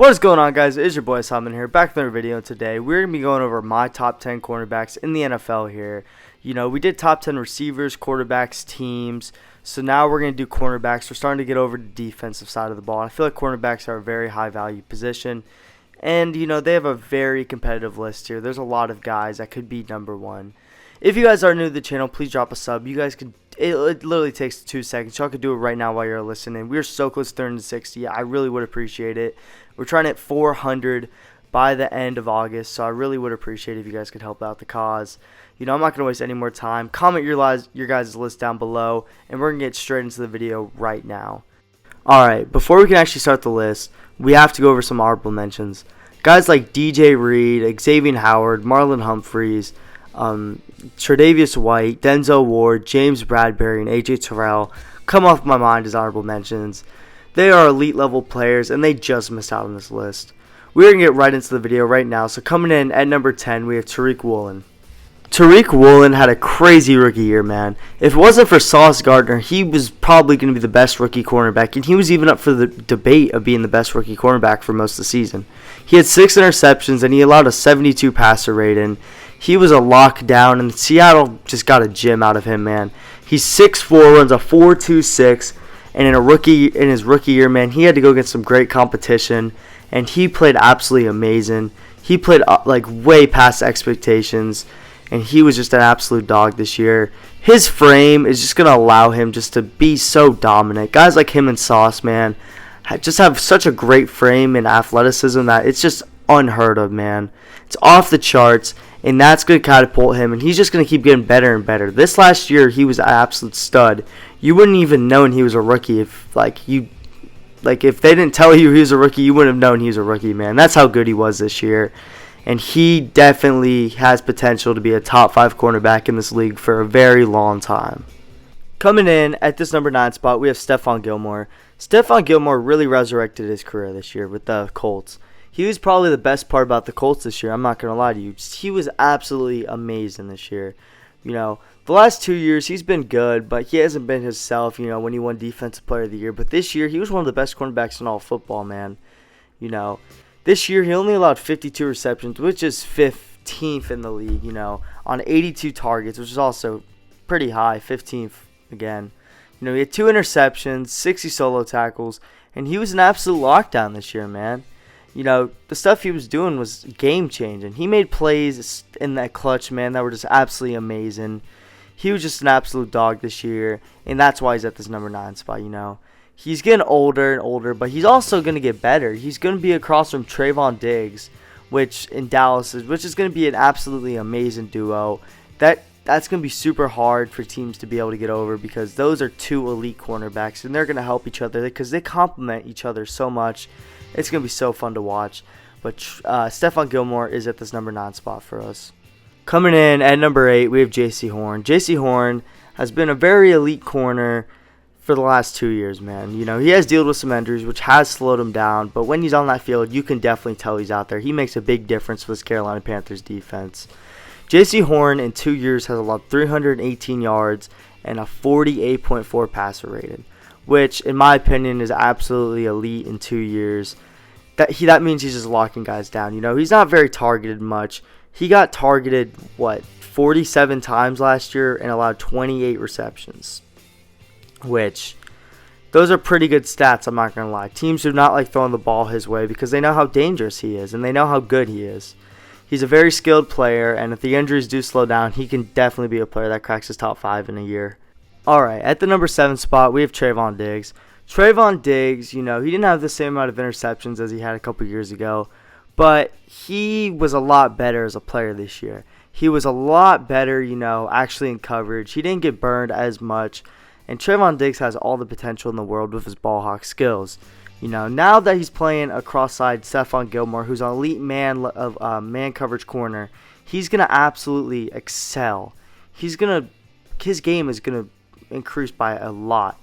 What is going on, guys? It is your boy Simon here, back with another video. Today we're going to be going over my top 10 cornerbacks in the NFL here. You know, we did top 10 receivers, quarterbacks, teams, so now we're going to do cornerbacks. We're starting to get over the defensive side of the ball. I feel like cornerbacks are a very high value position, and you know, they have a very competitive list here. There's a lot of guys that could be number one. If you guys are new to the channel, please drop a sub. You guys could, it literally takes 2 seconds. Y'all could do it right now while you're listening. We're so close to 360. I really would appreciate it. We're trying to hit 400 by the end of August, so I really would appreciate it if you guys could help out the cause. You know, I'm not going to waste any more time. Comment your guys' list down below, and we're going to get straight into the video right now. Alright, before we can actually start the list, we have to go over some honorable mentions. Guys like DJ Reed, Xavier Howard, Marlon Humphreys, Tre'Davious White, Denzel Ward, James Bradbury, and AJ Terrell come off my mind as honorable mentions. They are elite level players, and they just missed out on this list. We're going to get right into the video right now. So coming in at number 10, we have Tariq Woolen. Tariq Woolen had a crazy rookie year, man. If it wasn't for Sauce Gardner, he was probably going to be the best rookie cornerback, and he was even up for the debate of being the best rookie cornerback for most of the season. He had 6 interceptions, and he allowed a 72 passer rating. He was a lockdown, and Seattle just got a gem out of him, man. He's 6'4", runs a 4.26", and in his rookie year, man, he had to go against some great competition, and he played absolutely amazing. He played like way past expectations, and he was just an absolute dog this year. His frame is just going to allow him just to be so dominant. Guys like him and Sauce, man, just have such a great frame and athleticism that it's just unheard of, man. It's off the charts, and that's going to catapult him, and he's just going to keep getting better and better. This last year, he was an absolute stud. You wouldn't even known he was a rookie if if they didn't tell you he was a rookie, you wouldn't have known he was a rookie, man. That's how good he was this year. And he definitely has potential to be a top 5 cornerback in this league for a very long time. Coming in at this number 9 spot, we have Stefan Gilmore. Stefan Gilmore really resurrected his career this year with the Colts. He was probably the best part about the Colts this year. I'm not going to lie to you. He was absolutely amazing this year. You know, the last 2 years he's been good, but he hasn't been himself, you know, when he won Defensive Player of the Year. But this year, he was one of the best cornerbacks in all football, man. You know, this year he only allowed 52 receptions, which is 15th in the league, you know, on 82 targets, which is also pretty high, 15th again. You know, he had 2 interceptions, 60 solo tackles, and he was an absolute lockdown this year, man. You know, the stuff he was doing was game-changing. He made plays in that clutch, man, that were just absolutely amazing. He was just an absolute dog this year, and that's why he's at this number 9 spot, you know. He's getting older and older, but he's also going to get better. He's going to be across from Trayvon Diggs, which is going to be an absolutely amazing duo. That's going to be super hard for teams to be able to get over because those are 2 elite cornerbacks, and they're going to help each other because they complement each other so much. It's going to be so fun to watch. But Stefan Gilmore is at this number 9 spot for us. Coming in at number 8, we have J.C. Horn. J.C. Horn has been a very elite corner for the last 2 years, man. You know, he has dealt with some injuries, which has slowed him down. But when he's on that field, you can definitely tell he's out there. He makes a big difference for this Carolina Panthers defense. J.C. Horn in 2 years has allowed 318 yards and a 48.4 passer rating, which in my opinion is absolutely elite in 2 years. That means he's just locking guys down. You know, he's not very targeted much. He got targeted 47 times last year and allowed 28 receptions, which those are pretty good stats. I'm not gonna lie. Teams do not like throwing the ball his way because they know how dangerous he is and they know how good he is. He's a very skilled player, and if the injuries do slow down, he can definitely be a player that cracks his top 5 in a year. Alright, at the number 7 spot, we have Trayvon Diggs. Trayvon Diggs, you know, he didn't have the same amount of interceptions as he had a couple years ago, but he was a lot better as a player this year. He was a lot better, you know, actually in coverage. He didn't get burned as much, and Trayvon Diggs has all the potential in the world with his ball hawk skills. You know, now that he's playing alongside Stefan Gilmore, who's an elite man coverage corner, he's going to absolutely excel. His game is going to increase by a lot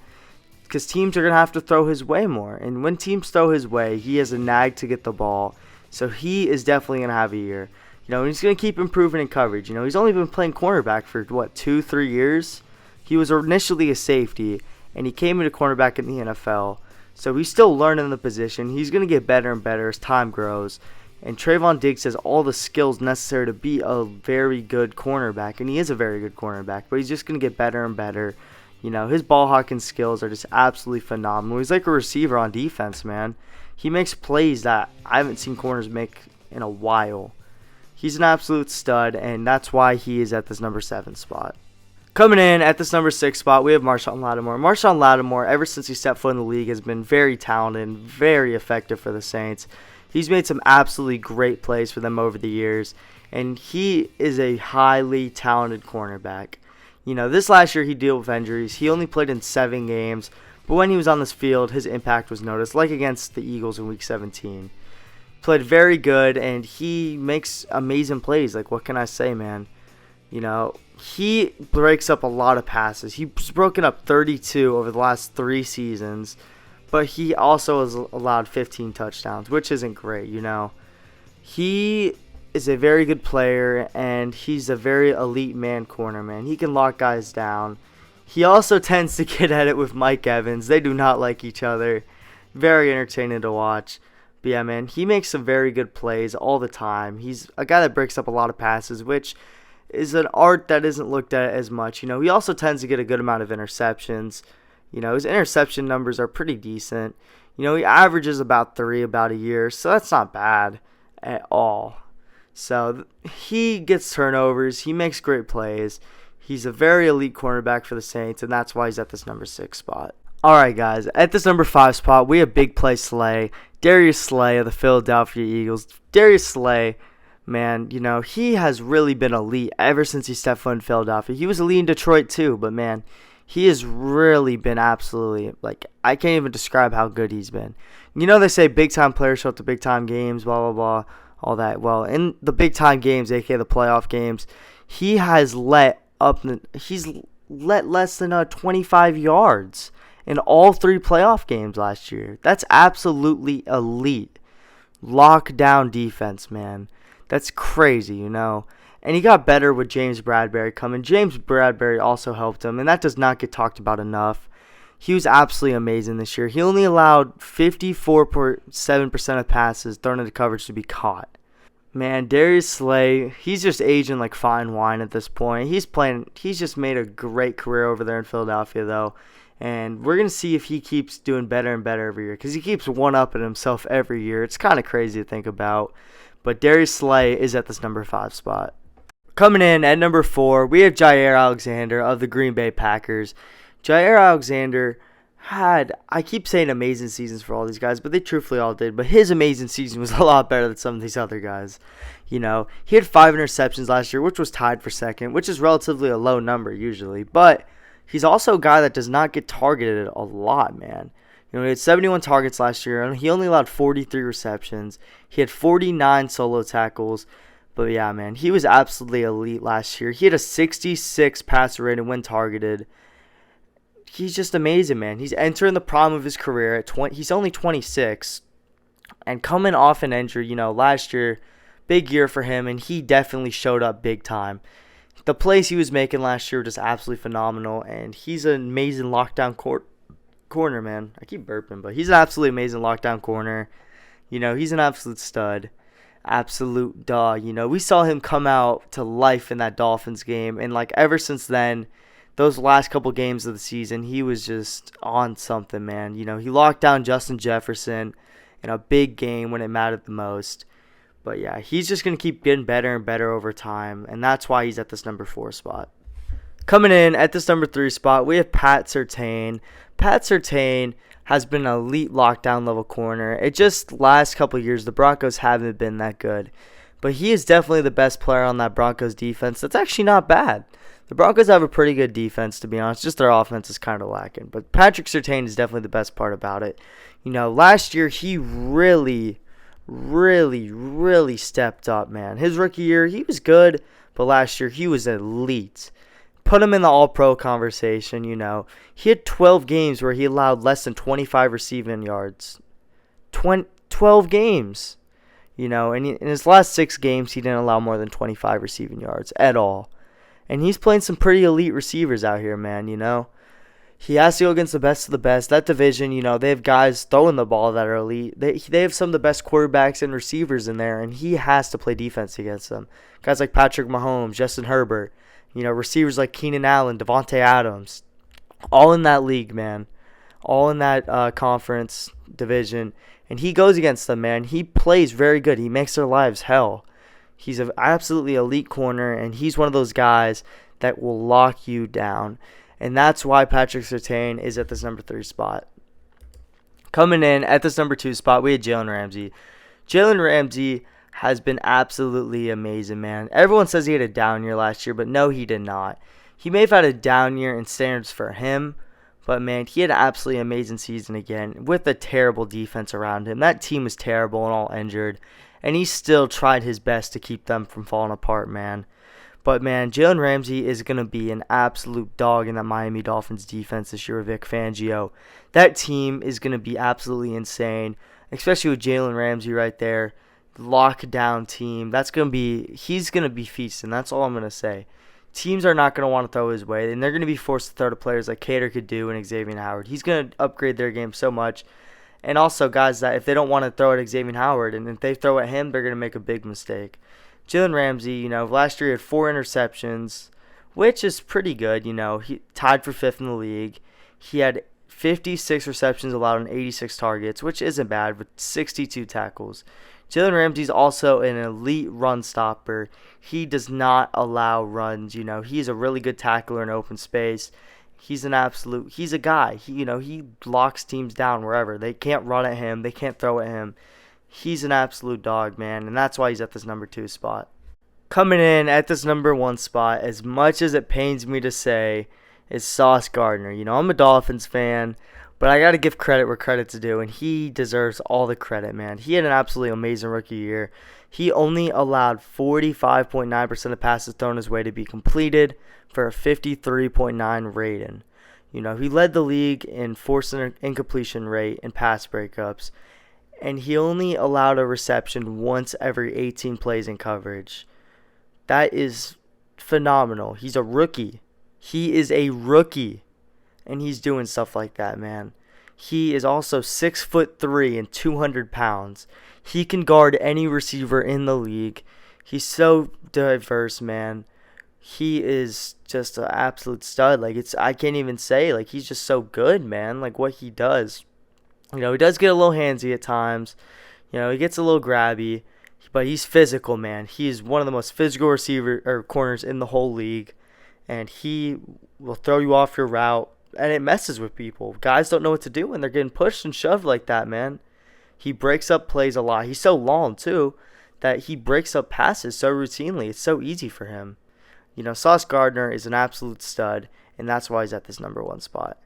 because teams are going to have to throw his way more. And when teams throw his way, he has a nag to get the ball. So he is definitely going to have a year. You know, he's going to keep improving in coverage. You know, he's only been playing cornerback for, 2-3 years? He was initially a safety, and he came into cornerback in the NFL. So he's still learning the position. He's going to get better and better as time grows. And Trayvon Diggs has all the skills necessary to be a very good cornerback. And he is a very good cornerback, but he's just going to get better and better. You know, his ball hawking skills are just absolutely phenomenal. He's like a receiver on defense, man. He makes plays that I haven't seen corners make in a while. He's an absolute stud, and that's why he is at this number 7 spot. Coming in at this number 6 spot, we have Marshon Lattimore. Marshon Lattimore, ever since he stepped foot in the league, has been very talented, very effective for the Saints. He's made some absolutely great plays for them over the years, and he is a highly talented cornerback. You know, this last year he dealt with injuries. He only played in 7 games, but when he was on this field, his impact was noticed, like against the Eagles in Week 17. Played very good, and he makes amazing plays. Like, what can I say, man? You know, he breaks up a lot of passes. He's broken up 32 over the last 3 seasons, but he also has allowed 15 touchdowns, which isn't great, you know. He is a very good player, and he's a very elite man corner, man. He can lock guys down. He also tends to get at it with Mike Evans. They do not like each other. Very entertaining to watch. But yeah, man, he makes some very good plays all the time. He's a guy that breaks up a lot of passes, which is an art that isn't looked at as much. You know, he also tends to get a good amount of interceptions. You know, his interception numbers are pretty decent. You know, he averages about 3 about a year, so that's not bad at all. So he gets turnovers. He makes great plays. He's a very elite cornerback for the Saints, and that's why he's at this number 6 spot. All right, guys, at this number 5 spot, we have Big Play Slay, Darius Slay of the Philadelphia Eagles. Darius Slay, man, you know, he has really been elite ever since he stepped foot in Philadelphia. He was elite in Detroit too, but man, he has really been absolutely, like, I can't even describe how good he's been. You know, they say big-time players show up to big-time games, blah, blah, blah, all that. Well, in the big-time games, aka the playoff games, he has he's let less than 25 yards in all 3 playoff games last year. That's absolutely elite. Lockdown defense, man. That's crazy, you know. And he got better with James Bradbury coming. James Bradbury also helped him, and that does not get talked about enough. He was absolutely amazing this year. He only allowed 54.7% of passes thrown into coverage to be caught. Man, Darius Slay, he's just aging like fine wine at this point. He's just made a great career over there in Philadelphia, though. And we're going to see if he keeps doing better and better every year, because he keeps one-upping himself every year. It's kind of crazy to think about. But Darius Slay is at this number 5 spot. Coming in at number 4, we have Jaire Alexander of the Green Bay Packers. Jaire Alexander I keep saying amazing seasons for all these guys, but they truthfully all did. But his amazing season was a lot better than some of these other guys. You know, he had 5 interceptions last year, which was tied for second, which is relatively a low number usually. But he's also a guy that does not get targeted a lot, man. You know, he had 71 targets last year, and he only allowed 43 receptions. He had 49 solo tackles. But yeah, man, he was absolutely elite last year. He had a 66 passer rating when targeted. He's just amazing, man. He's entering the prime of his career at 20. He's only 26, and coming off an injury. You know, last year, big year for him, and he definitely showed up big time. The plays he was making last year were just absolutely phenomenal, and he's an amazing lockdown corner, man. I keep burping, but he's an absolutely amazing lockdown corner. You know, he's an absolute stud. Absolute dog. You know, we saw him come out to life in that Dolphins game, and like ever since then, those last couple games of the season, he was just on something, man. You know, he locked down Justin Jefferson in a big game when it mattered the most. But yeah, he's just going to keep getting better and better over time, and that's why he's at this number 4 spot. Coming in at this number 3 spot, we have Pat Surtain. Pat Surtain has been an elite lockdown level corner. It just last couple years, the Broncos haven't been that good. But he is definitely the best player on that Broncos defense. That's actually not bad. The Broncos have a pretty good defense, to be honest. Just their offense is kind of lacking. But Patrick Surtain is definitely the best part about it. You know, last year he really stepped up, man. His rookie year, he was good. But last year, he was elite. Put him in the all-pro conversation, you know. He had 12 games where he allowed less than 25 receiving yards. 12 games. You know, and in his last 6 games, he didn't allow more than 25 receiving yards at all. And he's playing some pretty elite receivers out here, man, you know. He has to go against the best of the best. That division, they have guys throwing the ball that are elite. They have some of the best quarterbacks and receivers in there, and he has to play defense against them. Guys like Patrick Mahomes, Justin Herbert, receivers like Keenan Allen, Devontae Adams, all in that league, man. All in that conference division. And he goes against them, man. He plays very good. He makes their lives hell. He's an absolutely elite corner, and he's one of those guys that will lock you down. And that's why Patrick Surtain is at this number 3 spot. Coming in at this number 2 spot, we had Jalen Ramsey. Jalen Ramsey has been absolutely amazing, man. Everyone says he had a down year last year, but no, he did not. He may have had a down year in standards for him, but, man, he had an absolutely amazing season again with a terrible defense around him. That team was terrible and all injured, and he still tried his best to keep them from falling apart, man. But, man, Jalen Ramsey is going to be an absolute dog in that Miami Dolphins defense this year with Vic Fangio. That team is going to be absolutely insane, especially with Jalen Ramsey right there. Lockdown team. He's going to be feasting. That's all I'm going to say. Teams are not going to want to throw his way, and they're going to be forced to throw to players like Cater could do and Xavier Howard. He's going to upgrade their game so much. And also, guys, that if they don't want to throw at Xavier Howard, and if they throw at him, they're going to make a big mistake. Jalen Ramsey, last year he had 4 interceptions, which is pretty good. He tied for 5th in the league. He had 56 receptions allowed on 86 targets, which isn't bad, with 62 tackles. Jalen Ramsey's also an elite run stopper. He does not allow runs. He's a really good tackler in open space. He's a guy. He locks teams down wherever. They can't run at him. They can't throw at him. He's an absolute dog, man, and that's why he's at this number 2 spot. Coming in at this number 1 spot, as much as it pains me to say, is Sauce Gardner. I'm a Dolphins fan, but I got to give credit where credit's due, and he deserves all the credit, man. He had an absolutely amazing rookie year. He only allowed 45.9% of passes thrown his way to be completed for a 53.9 rating. He led the league in forced incompletion rate and pass breakups, and he only allowed a reception once every 18 plays in coverage. That is phenomenal. He's a rookie. He is a rookie, and he's doing stuff like that, man. He is also 6'3" and 200 pounds. He can guard any receiver in the league. He's so diverse, man. He is just an absolute stud. I can't even say, he's just so good, man. What he does. He does get a little handsy at times. He gets a little grabby, but he's physical, man. He is one of the most physical corners in the whole league, and he will throw you off your route, and it messes with people. Guys don't know what to do when they're getting pushed and shoved like that, man. He breaks up plays a lot. He's so long, too, that he breaks up passes so routinely. It's so easy for him. Sauce Gardner is an absolute stud, and that's why he's at this number 1 spot.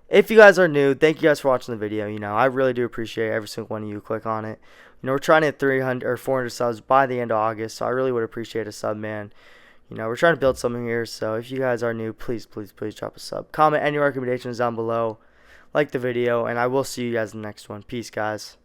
If you guys are new, thank you guys for watching the video. I really do appreciate every single one of you who click on it. We're trying to hit 300 or 400 subs by the end of August, so I really would appreciate a sub, man. We're trying to build something here, so if you guys are new, please drop a sub. Comment any recommendations down below. Like the video, and I will see you guys in the next one. Peace, guys.